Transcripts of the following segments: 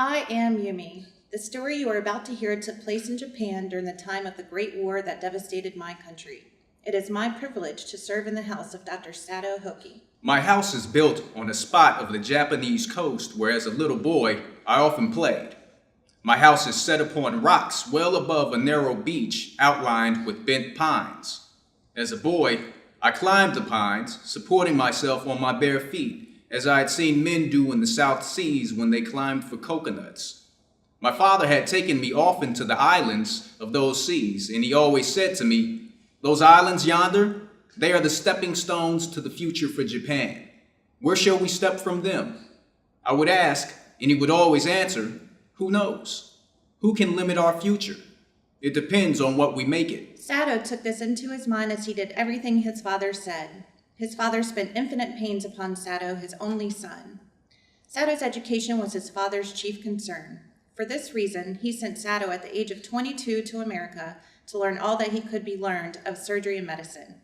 I am Yumi. The story you are about to hear took place in Japan during the time of the Great War that devastated my country. It is my privilege to serve in the house of Dr. Sato Hoki. My house is built on a spot of the Japanese coast where as a little boy I often played. My house is set upon rocks well above a narrow beach outlined with bent pines. As a boy, I climbed the pines, supporting myself on my bare feet, as I had seen men do in the South Seas when they climbed for coconuts. My father had taken me often to the islands of those seas, and he always said to me, "Those islands yonder, they are the stepping stones to the future for Japan. Where shall we step from them?" I would ask, and he would always answer, "Who knows? Who can limit our future? It depends on what we make it." Sato took this into his mind as he did everything his father said. His father spent infinite pains upon Sato, his only son. Sato's education was his father's chief concern. For this reason, he sent Sato at the age of 22 to America to learn all that he could be learned of surgery and medicine.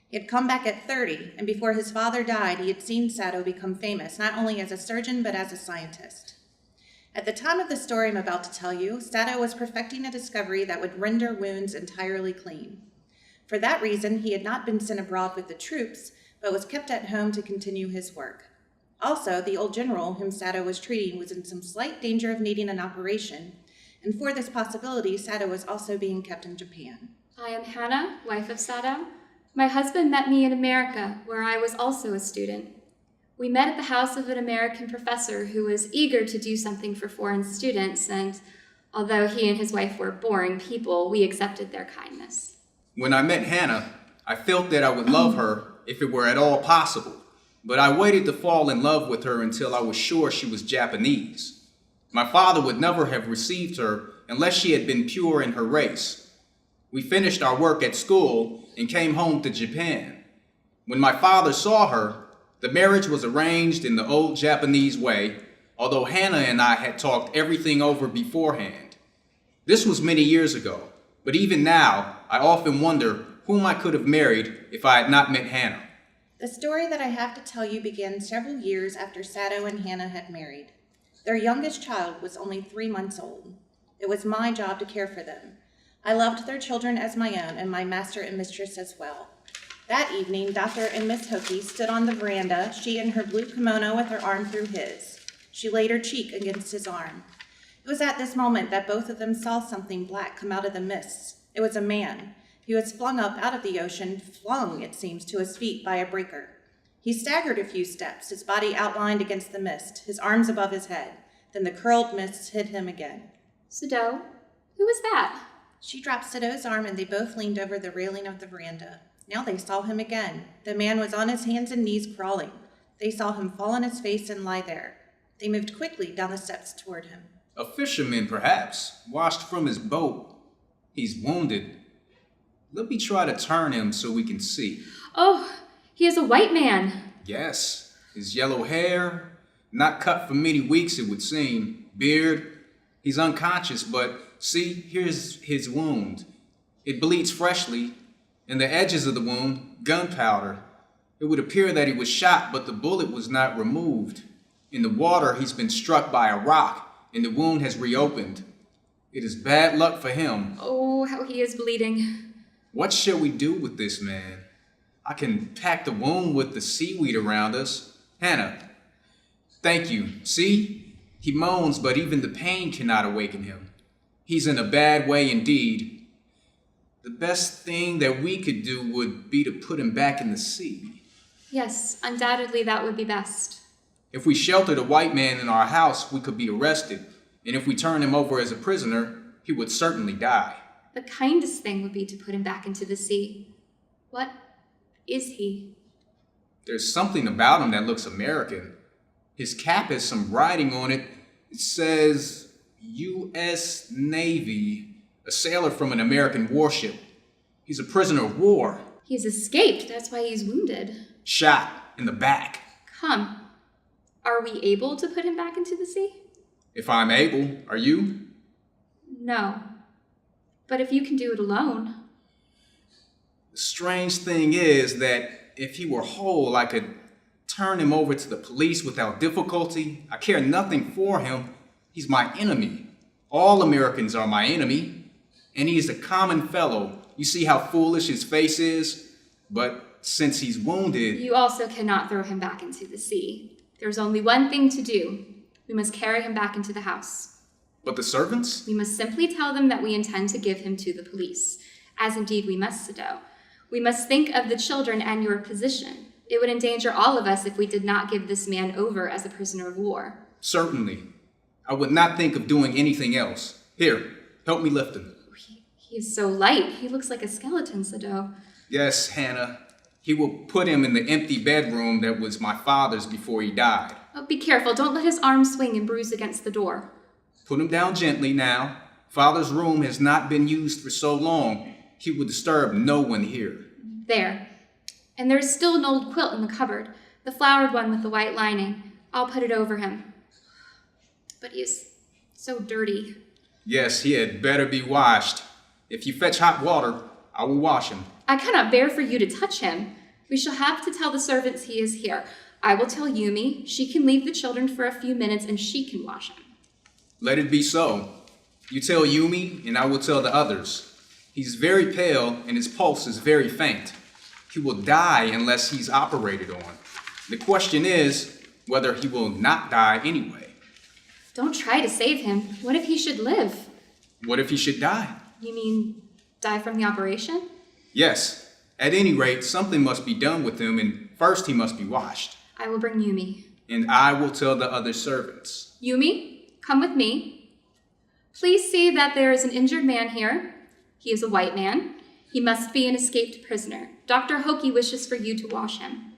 He had come back at 30, and before his father died, he had seen Sato become famous, not only as a surgeon, but as a scientist. At the time of the story I'm about to tell you, Sato was perfecting a discovery that would render wounds entirely clean. For that reason, he had not been sent abroad with the troops, but was kept at home to continue his work. Also, the old general whom Sato was treating was in some slight danger of needing an operation, and for this possibility, Sato was also being kept in Japan. I am Hannah, wife of Sato. My husband met me in America, where I was also a student. We met at the house of an American professor who was eager to do something for foreign students, and although he and his wife were boring people, we accepted their kindness. When I met Hannah, I felt that I would love her if it were at all possible, but I waited to fall in love with her until I was sure she was Japanese. My father would never have received her unless she had been pure in her race. We finished our work at school and came home to Japan. When my father saw her, the marriage was arranged in the old Japanese way, although Hannah and I had talked everything over beforehand. This was many years ago, but even now, I often wonder whom I could have married if I had not met Hannah. The story that I have to tell you began several years after Sato and Hannah had married. Their youngest child was only 3 months old. It was my job to care for them. I loved their children as my own, and my master and mistress as well. That evening, Dr. and Miss Hoki stood on the veranda, she in her blue kimono with her arm through his. She laid her cheek against his arm. It was at this moment that both of them saw something black come out of the mists. It was a man. He was flung up out of the ocean, flung, it seems, to his feet by a breaker. He staggered a few steps, his body outlined against the mist, his arms above his head. Then the curled mists hid him again. Sato, who was that? She dropped Sato's arm, and they both leaned over the railing of the veranda. Now they saw him again. The man was on his hands and knees crawling. They saw him fall on his face and lie there. They moved quickly down the steps toward him. A fisherman, perhaps, washed from his boat. He's wounded. Let me try to turn him so we can see. Oh, he is a white man. Yes, his yellow hair, not cut for many weeks it would seem. Beard, he's unconscious, but see, here's his wound. It bleeds freshly, and the edges of the wound, gunpowder. It would appear that he was shot, but the bullet was not removed. In the water, he's been struck by a rock, and the wound has reopened. It is bad luck for him. Oh, how he is bleeding. What shall we do with this man? I can pack the wound with the seaweed around us. Hannah, thank you. See? He moans, but even the pain cannot awaken him. He's in a bad way indeed. The best thing that we could do would be to put him back in the sea. Yes, undoubtedly that would be best. If we sheltered a white man in our house, we could be arrested. And if we turn him over as a prisoner, he would certainly die. The kindest thing would be to put him back into the sea. What is he? There's something about him that looks American. His cap has some writing on it. It says U.S. Navy, a sailor from an American warship. He's a prisoner of war. He's escaped, that's why he's wounded. Shot in the back. Come, are we able to put him back into the sea? If I'm able, are you? No. But if you can do it alone. The strange thing is that if he were whole, I could turn him over to the police without difficulty. I care nothing for him. He's my enemy. All Americans are my enemy. And he is a common fellow. You see how foolish his face is? But since he's wounded... You also cannot throw him back into the sea. There's only one thing to do. We must carry him back into the house. But the servants? We must simply tell them that we intend to give him to the police, as indeed we must, Sado. We must think of the children and your position. It would endanger all of us if we did not give this man over as a prisoner of war. Certainly. I would not think of doing anything else. Here, help me lift him. He is so light. He looks like a skeleton, Sado. Yes, Hannah. He will put him in the empty bedroom that was my father's before he died. Oh, be careful. Don't let his arm swing and bruise against the door. Put him down gently now. Father's room has not been used for so long. He will disturb no one here. There. And there's still an old quilt in the cupboard, the flowered one with the white lining. I'll put it over him. But he is so dirty. Yes, he had better be washed. If you fetch hot water, I will wash him. I cannot bear for you to touch him. We shall have to tell the servants he is here. I will tell Yumi. She can leave the children for a few minutes and she can wash him. Let it be so. You tell Yumi, and I will tell the others. He's very pale, and his pulse is very faint. He will die unless he's operated on. The question is whether he will not die anyway. Don't try to save him. What if he should live? What if he should die? You mean die from the operation? Yes. At any rate, something must be done with him, and first he must be washed. I will bring Yumi. And I will tell the other servants. Yumi, come with me. Please see that there is an injured man here. He is a white man. He must be an escaped prisoner. Dr. Hoki wishes for you to wash him.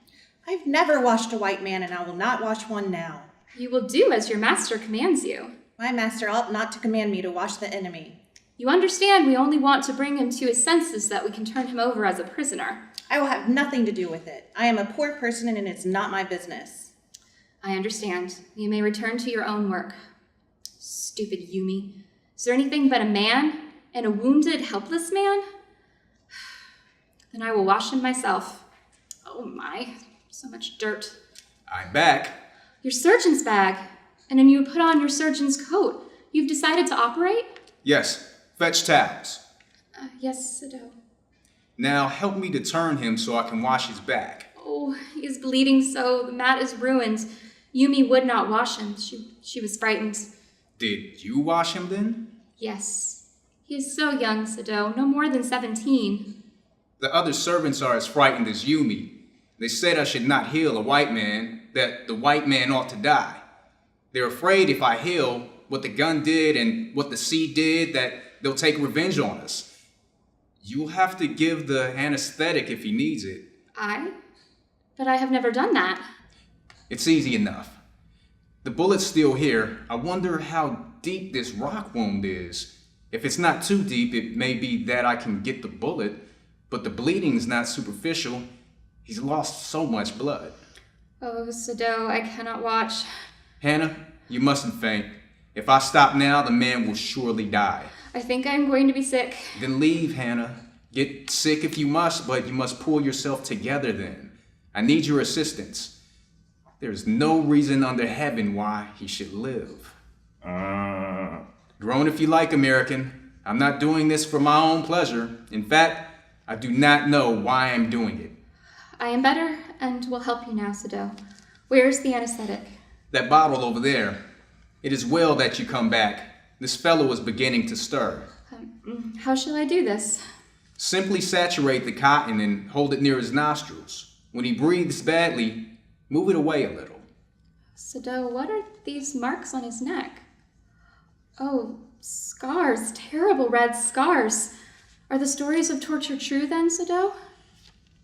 I've never washed a white man, and I will not wash one now. You will do as your master commands you. My master ought not to command me to wash the enemy. You understand we only want to bring him to his senses so that we can turn him over as a prisoner. I will have nothing to do with it. I am a poor person, and it's not my business. I understand. You may return to your own work. Stupid Yumi. Is there anything but a man and a wounded, helpless man? Then I will wash him myself. Oh my, so much dirt. I'm back. Your surgeon's bag. And then you put on your surgeon's coat. You've decided to operate? Yes, fetch towels. Yes, Sado. Now help me to turn him so I can wash his back. Oh, he is bleeding so. The mat is ruined. Yumi would not wash him. She was frightened. Did you wash him then? Yes. He is so young, Sado. No more than 17. The other servants are as frightened as Yumi. They said I should not heal a white man, that the white man ought to die. They're afraid if I heal what the gun did and what the sea did, that they'll take revenge on us. You'll have to give the anesthetic if he needs it. But I have never done that. It's easy enough. The bullet's still here. I wonder how deep this rock wound is. If it's not too deep, it may be that I can get the bullet, but the bleeding's not superficial. He's lost so much blood. Oh, Sado, I cannot watch. Hannah, you mustn't faint. If I stop now, the man will surely die. I think I'm going to be sick. Then leave, Hannah. Get sick if you must, but you must pull yourself together then. I need your assistance. There's no reason under heaven why he should live. Groan if you like, American. I'm not doing this for my own pleasure. In fact, I do not know why I'm doing it. I am better and will help you now, Sado. Where's the anesthetic? That bottle over there. It is well that you come back. This fellow is beginning to stir. How shall I do this? Simply saturate the cotton and hold it near his nostrils. When he breathes badly, move it away a little. Sado, what are these marks on his neck? Oh, scars, terrible red scars. Are the stories of torture true then, Sado?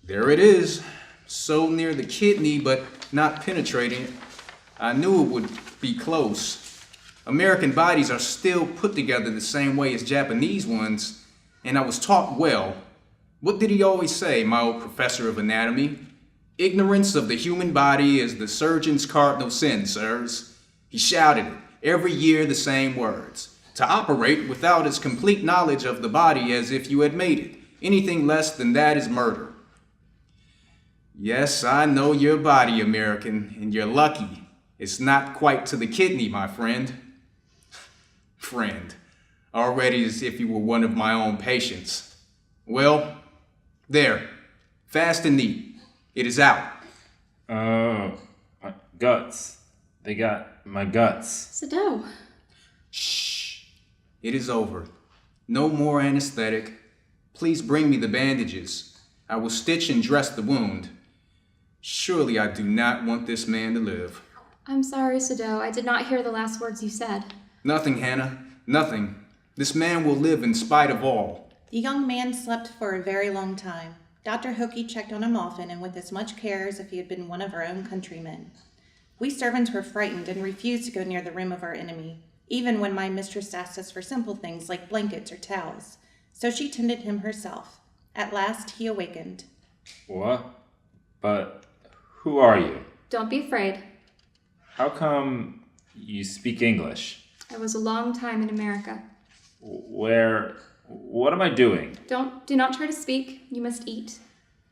There it is. So near the kidney, but not penetrating it. I knew it would be close. American bodies are still put together the same way as Japanese ones, and I was taught well. What did he always say, my old professor of anatomy? Ignorance of the human body is the surgeon's cardinal sin, sirs. He shouted it, every year the same words. To operate without as complete knowledge of the body as if you had made it. Anything less than that is murder. Yes, I know your body, American, and you're lucky. It's not quite to the kidney, my friend. Friend, already as if you were one of my own patients. Well, there, fast and neat. It is out. My guts. They got my guts. Sado. Shh. It is over. No more anesthetic. Please bring me the bandages. I will stitch and dress the wound. Surely I do not want this man to live. I'm sorry, Sado. I did not hear the last words you said. Nothing, Hannah. Nothing. This man will live in spite of all. The young man slept for a very long time. Dr. Hokie checked on him often and with as much care as if he had been one of our own countrymen. We servants were frightened and refused to go near the room of our enemy, even when my mistress asked us for simple things like blankets or towels. So she tended him herself. At last he awakened. What? But who are you? Don't be afraid. How come you speak English? I was a long time in America. What am I doing? Do not try to speak. You must eat.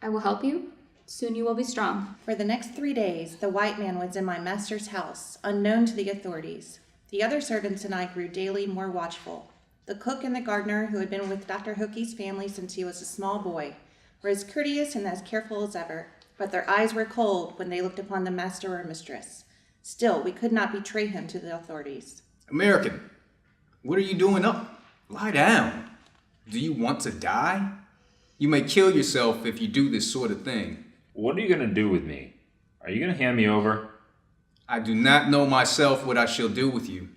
I will help you. Soon you will be strong. For the next 3 days, the white man was in my master's house, unknown to the authorities. The other servants and I grew daily more watchful. The cook and the gardener, who had been with Dr. Hokie's family since he was a small boy, were as courteous and as careful as ever, but their eyes were cold when they looked upon the master or mistress. Still, we could not betray him to the authorities. American, what are you doing up? Lie down. Do you want to die? You may kill yourself if you do this sort of thing. What are you going to do with me? Are you going to hand me over? I do not know myself what I shall do with you.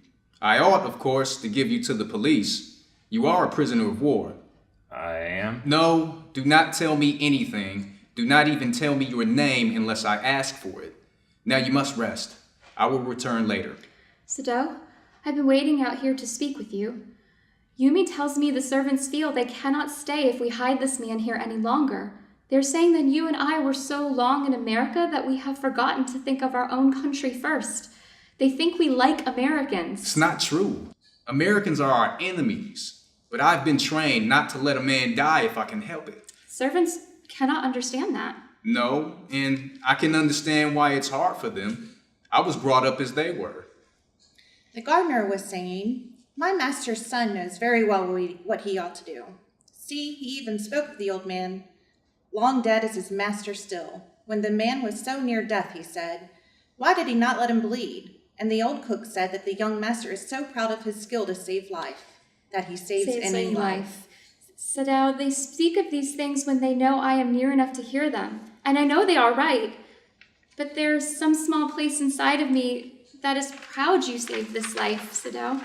I ought, of course, to give you to the police. You are a prisoner of war. I am? No, do not tell me anything. Do not even tell me your name unless I ask for it. Now you must rest. I will return later. Sado, I've been waiting out here to speak with you. Yumi tells me the servants feel they cannot stay if we hide this man here any longer. They're saying that you and I were so long in America that we have forgotten to think of our own country first. They think we like Americans. It's not true. Americans are our enemies. But I've been trained not to let a man die if I can help it. Servants cannot understand that. No, and I can understand why it's hard for them. I was brought up as they were. The gardener was saying, "My master's son knows very well what he ought to do. See, he even spoke of the old man. Long dead is his master still. When the man was so near death, he said, why did he not let him bleed? And the old cook said that the young master is so proud of his skill to save life, that he saves any life." Sado, they speak of these things when they know I am near enough to hear them. And I know they are right. But there's some small place inside of me that is proud you saved this life, Sado.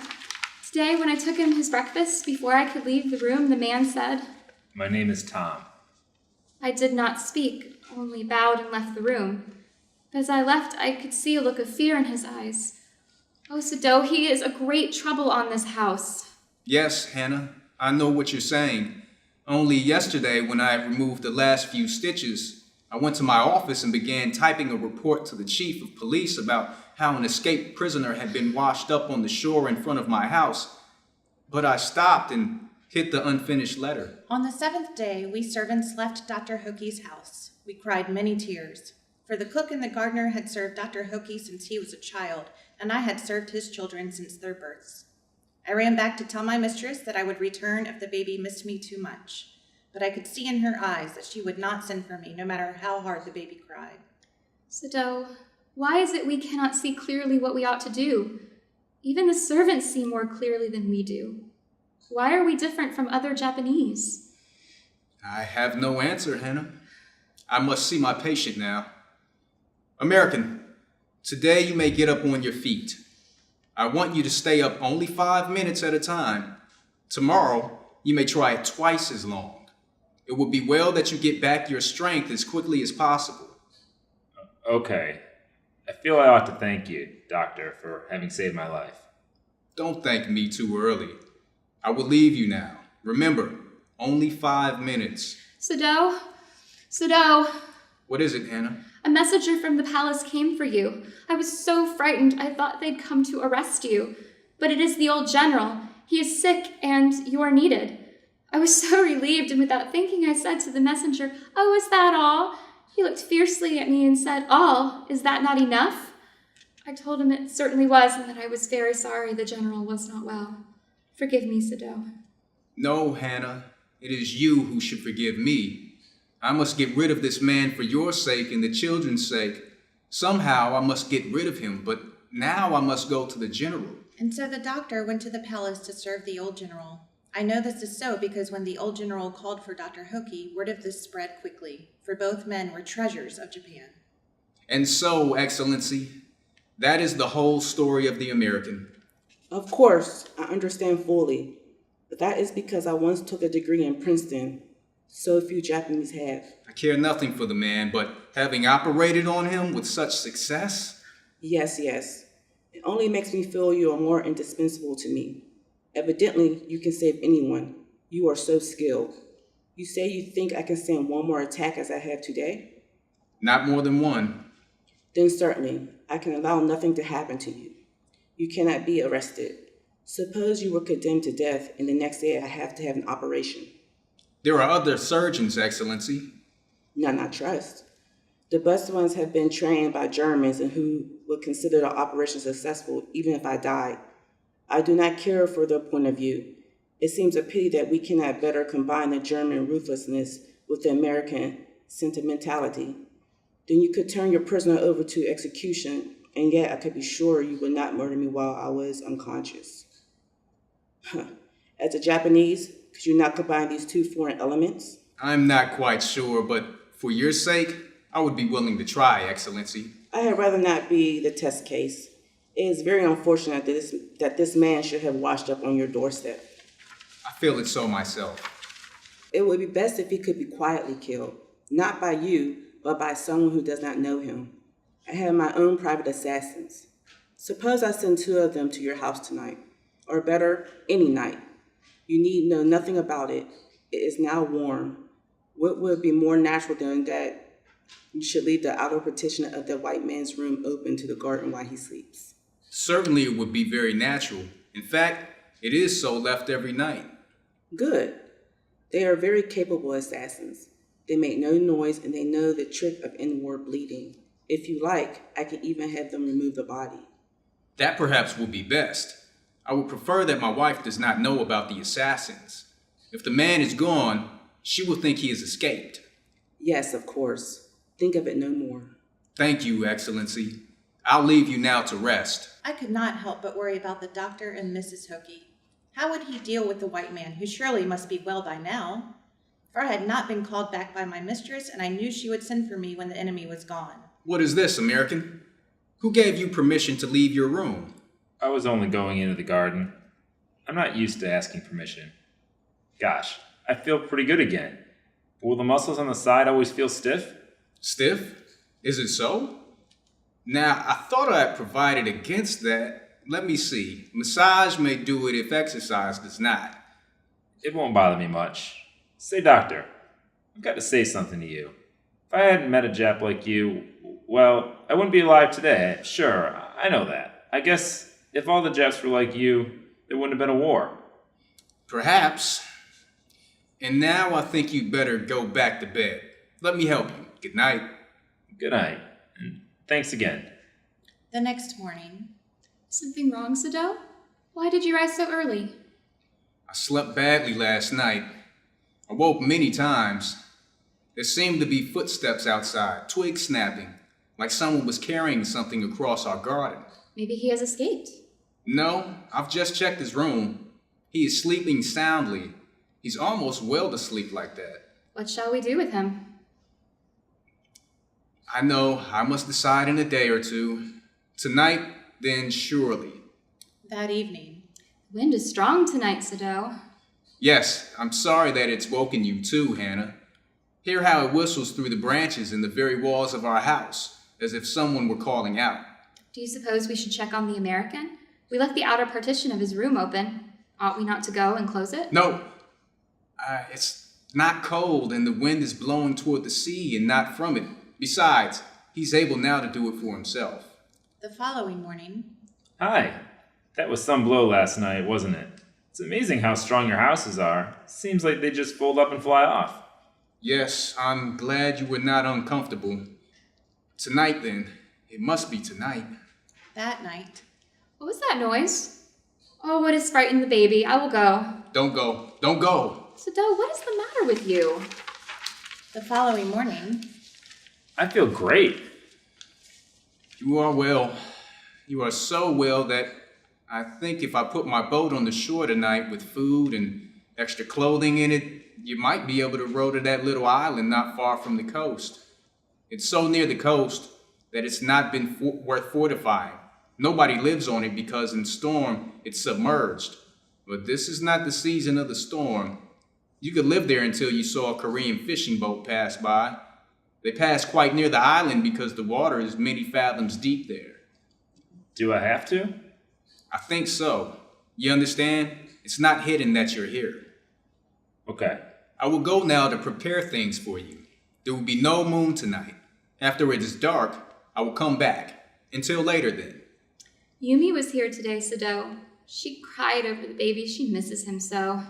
Today, when I took him his breakfast, before I could leave the room, the man said, My name is Tom. I did not speak, only bowed and left the room. As I left, I could see a look of fear in his eyes. Oh, Sado, he is a great trouble on this house. Yes, Hannah, I know what you're saying. Only yesterday, when I removed the last few stitches, I went to my office and began typing a report to the chief of police about how an escaped prisoner had been washed up on the shore in front of my house. But I stopped and hit the unfinished letter. On the 7th day, we servants left Dr. Hokie's house. We cried many tears. For the cook and the gardener had served Dr. Hokie since he was a child, and I had served his children since their births. I ran back to tell my mistress that I would return if the baby missed me too much. But I could see in her eyes that she would not send for me, no matter how hard the baby cried. Sado, why is it we cannot see clearly what we ought to do? Even the servants see more clearly than we do. Why are we different from other Japanese? I have no answer, Hannah. I must see my patient now. American, today you may get up on your feet. I want you to stay up only 5 minutes at a time. Tomorrow, you may try it twice as long. It would be well that you get back your strength as quickly as possible. Okay. I feel I ought to thank you, doctor, for having saved my life. Don't thank me too early. I will leave you now. Remember, only 5 minutes. Sado, What is it, Hannah? a messenger from the palace came for you. I was so frightened I thought they'd come to arrest you. But it is the old general. He is sick and you are needed. I was so relieved, and without thinking I said to the messenger, "Oh, is that all?" He looked fiercely at me and said, "All? Is that not enough?" I told him it certainly was, and that I was very sorry the general was not well. Forgive me, Sado. No, Hannah, it is you who should forgive me. I must get rid of this man for your sake and the children's sake. Somehow I must get rid of him, but now I must go to the general. And so the doctor went to the palace to serve the old general. I know this is so because when the old general called for Dr. Hoki, word of this spread quickly, for both men were treasures of Japan. And so, Excellency, that is the whole story of the American. Of course, I understand fully, but that is because I once took a degree in Princeton. So few Japanese have. I care nothing for the man, but having operated on him with such success? Yes. It only makes me feel you are more indispensable to me. Evidently, you can save anyone. You are so skilled. You say you think I can stand one more attack as I have today? Not more than one. Then certainly, I can allow nothing to happen to you. You cannot be arrested. Suppose you were condemned to death and the next day I have to have an operation. There are other surgeons, Excellency. None I trust. The best ones have been trained by Germans and who would consider the operation successful even if I died. I do not care for their point of view. It seems a pity that we cannot better combine the German ruthlessness with the American sentimentality. Then you could turn your prisoner over to execution, and yet I could be sure you would not murder me while I was unconscious. As a Japanese, could you not combine these two foreign elements? I'm not quite sure, but for your sake, I would be willing to try, Excellency. I had rather not be the test case. It is very unfortunate that this man should have washed up on your doorstep. I feel it so myself. It would be best if he could be quietly killed, not by you, but by someone who does not know him. I have my own private assassins. Suppose I send 2 of them to your house tonight, or better, any night. You need know nothing about it. It is now warm. What would be more natural than that you should leave the outer partition of the white man's room open to the garden while he sleeps? Certainly it would be very natural. In fact, it is so left every night. Good. They are very capable assassins. They make no noise and they know the trick of inward bleeding. If you like, I can even have them remove the body. That perhaps would be best. I would prefer that my wife does not know about the assassins. If the man is gone, she will think he has escaped. Yes, of course. Think of it no more. Thank you, Excellency. I'll leave you now to rest. I could not help but worry about the doctor and Mrs. Hoki. How would he deal with the white man, who surely must be well by now? For I had not been called back by my mistress, and I knew she would send for me when the enemy was gone. What is this, American? Who gave you permission to leave your room? I was only going into the garden. I'm not used to asking permission. Gosh, I feel pretty good again. But will the muscles on the side always feel stiff? Stiff? Is it so? Now, I thought I had provided against that. Let me see. Massage may do it if exercise does not. It won't bother me much. Say, doctor, I've got to say something to you. If I hadn't met a Jap like you, well, I wouldn't be alive today. Sure, I know that. I guess if all the Japs were like you, there wouldn't have been a war. Perhaps. And now I think you'd better go back to bed. Let me help you. Good night. Good night, and thanks again. The next morning, Something wrong, Sado? Why did you rise so early? I slept badly last night. I woke many times. There seemed to be footsteps outside, twigs snapping, like someone was carrying something across our garden. Maybe he has escaped. No, I've just checked his room. He is sleeping soundly. He's almost well to sleep like that. What shall we do with him? I know, I must decide in a day or two. Tonight, then surely. that evening, The wind is strong tonight, Sado. Yes, I'm sorry that it's woken you too, Hannah. Hear how it whistles through the branches in the very walls of our house, as if someone were calling out. Do you suppose we should check on the American? We left the outer partition of his room open. Ought we not to go and close it? No, it's not cold and the wind is blowing toward the sea and not from it. Besides, he's able now to do it for himself. the following morning, Hi. That was some blow last night, wasn't it? It's amazing how strong your houses are. Seems like they just fold up and fly off. Yes, I'm glad you were not uncomfortable. Tonight then, it must be tonight. that night, What was that noise? Oh, what has frightened the baby? I will go. Don't go. Don't go. Sado, what is the matter with you? The following morning, I feel great. You are well. You are so well that I think if I put my boat on the shore tonight with food and extra clothing in it, you might be able to row to that little island not far from the coast. It's so near the coast that it's not been worth fortifying. Nobody lives on it because in storm it's submerged. But this is not the season of the storm. You could live there until you saw a Korean fishing boat pass by. They pass quite near the island because the water is many fathoms deep there. Do I have to? I think so. You understand? It's not hidden that you're here. Okay. I will go now to prepare things for you. There will be no moon tonight. After it is dark, I will come back. Until later then. Yumi was here today, Sado. She cried over the baby. She misses him so.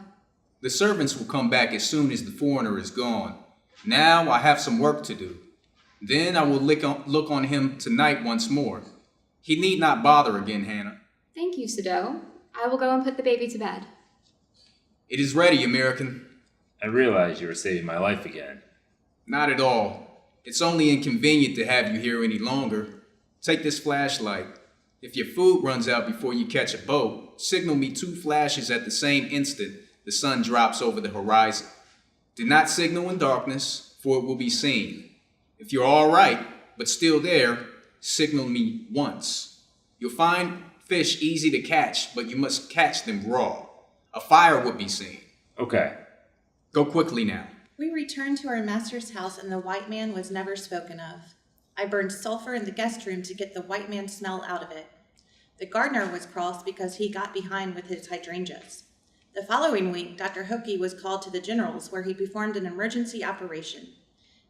The servants will come back as soon as the foreigner is gone. Now I have some work to do. Then I will look on him tonight once more. He need not bother again, Hannah. Thank you, Sado. I will go and put the baby to bed. It is ready, American. I realized you were saving my life again. Not at all. It's only inconvenient to have you here any longer. Take this flashlight. If your food runs out before you catch a boat, signal me 2 flashes at the same instant the sun drops over the horizon. Do not signal in darkness, for it will be seen. If you're all right, but still there, signal me once. You'll find fish easy to catch, but you must catch them raw. A fire would be seen. Okay. Go quickly now. we returned to our master's house and the white man was never spoken of. I burned sulfur in the guest room to get the white man smell out of it. The gardener was cross because he got behind with his hydrangeas. The following week, Dr. Hokie was called to the general's where he performed an emergency operation.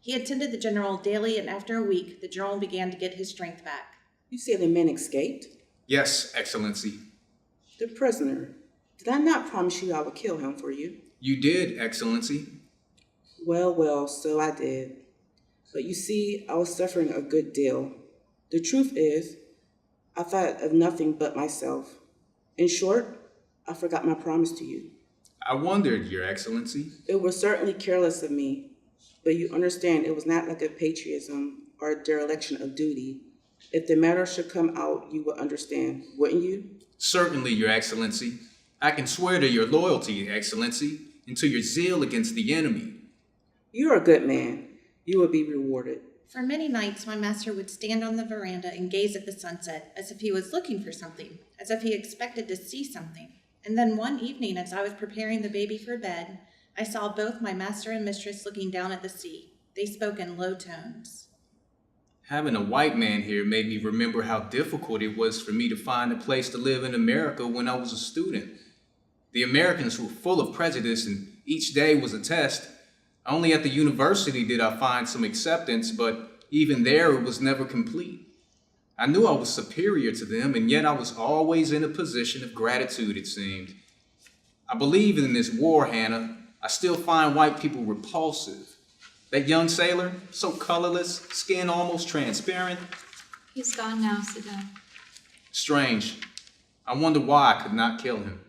He attended the general daily, and after a week, the general began to get his strength back. You say the men escaped? Yes, Excellency. The prisoner. Did I not promise you I would kill him for you? You did, Excellency. Well, so I did. But you see, I was suffering a good deal. The truth is, I thought of nothing but myself. In short, I forgot my promise to you. I wondered, Your Excellency. It was certainly careless of me, but you understand it was not like a patriotism or a dereliction of duty. If the matter should come out, you would understand, wouldn't you? Certainly, Your Excellency. I can swear to your loyalty, Excellency, and to your zeal against the enemy. You're a good man. You will be rewarded. For many nights, my master would stand on the veranda and gaze at the sunset, as if he was looking for something, as if he expected to see something. And then one evening, as I was preparing the baby for bed, I saw both my master and mistress looking down at the sea. They spoke in low tones. Having a white man here made me remember how difficult it was for me to find a place to live in America when I was a student. The Americans were full of prejudice and each day was a test. Only at the university did I find some acceptance, but even there it was never complete. I knew I was superior to them, and yet I was always in a position of gratitude, it seemed. I believe in this war, Hannah. I still find white people repulsive. That young sailor, so colorless, skin almost transparent. He's gone now, Sado. Strange. I wonder why I could not kill him.